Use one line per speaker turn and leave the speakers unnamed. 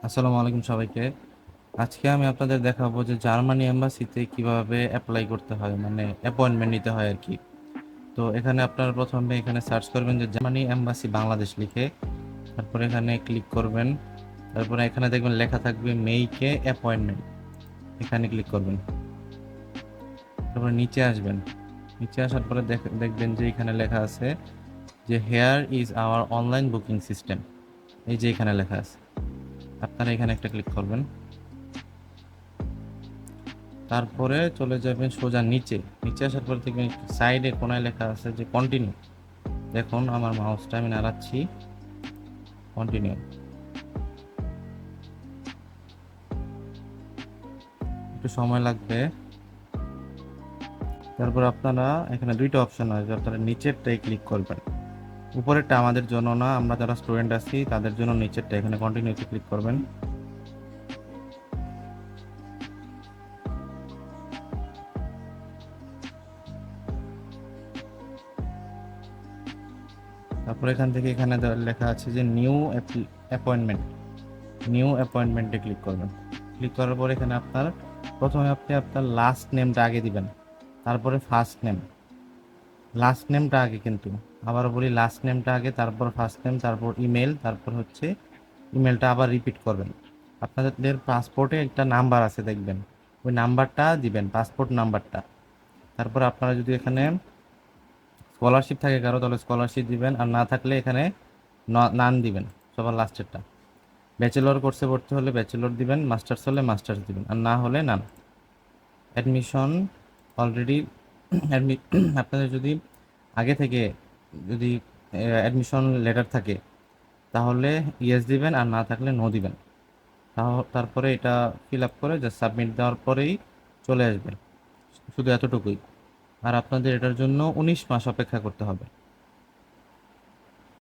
আসসালামু আলাইকুম সবাইকে। আজকে আমি আপনাদের দেখাবো যে জার্মানি এম্বাসিতে কিভাবে অ্যাপ্লাই করতে হয়, মানে অ্যাপয়েন্টমেন্ট নিতে হয় আর কি। তো এখানে আপনারা প্রথমে এখানে সার্চ করবেন যে জার্মানি এম্বাসি বাংলাদেশ লিখে, তারপরে এখানে ক্লিক করবেন। তারপরে এখানে দেখবেন লেখা থাকবে মেইকে অ্যাপয়েন্টমেন্ট, এখানে ক্লিক করবেন। তারপরে নিচে আসবেন, নিচে আসার পরে দেখবেন যে এখানে লেখা আছে যে hair is our online booking system, এই যে এখানে লেখা আছে, আপনারা এখানে একটা ক্লিক করবেন। তারপরে চলে যাবেন সোজা নিচে, নিচে আসার পর দেখবেন সাইডে কোনায় লেখা আছে যে কন্টিনিউ। দেখুন আমার মাউসটা আমি নাড়াচ্ছি, কন্টিনিউ। একটু সময় লাগবে। তারপর আপনারা এখানে দুইটা অপশন আছে, আপনারা নিচেরটাই ক্লিক করবেন। উপরেরটা আমাদের জন্য না, আমরা যারা স্টুডেন্ট আছি তাদের জন্য নিচেরটা, এখানে কন্টিনিউতে ক্লিক করবেন। তারপর এখান থেকে এখানে লেখা আছে যে নিউ অ্যাপয়েন্টমেন্ট, নিউ অ্যাপয়েন্টমেন্টে ক্লিক করবেন। ক্লিক করার পর এখানে প্রথমে আপনি আপনার লাস্ট নেমটা আগে দিবেন, তারপরে ফার্স্ট নেম। লাস্ট নেমটা আগে, কিন্তু আবারও বলি লাস্ট নেমটা আগে, তারপর ফার্স্ট নেম, তারপর ইমেল, তারপর হচ্ছে ইমেলটা আবার রিপিট করবেন। আপনাদের পাসপোর্টে একটা নাম্বার আছে দেখবেন, ওই নাম্বারটা দিবেন, পাসপোর্ট নাম্বারটা। তারপর আপনারা যদি এখানে স্কলারশিপ থাকে কারো, তাহলে স্কলারশিপ দিবেন, আর না থাকলে এখানে নান দিবেন, সবার লাস্টেরটা। ব্যাচেলর কোর্সে ভর্তি হলে ব্যাচেলর দিবেন, মাস্টার্স হলে মাস্টার্স দিবেন, আর না হলে নান। অ্যাডমিশন অলরেডি আপনাদের যদি আগে থেকে যদি অ্যাডমিশন লেটার থাকে তাহলে ইয়েস দিবেন, আর না থাকলে নো দিবেন। তারপরে এটা ফিল আপ করে জাস্ট সাবমিট দেওয়ার পরেই চলে আসবে, শুধু এতটুকুই। আর আপনাদের এটার জন্য 19 মাস অপেক্ষা করতে হবে।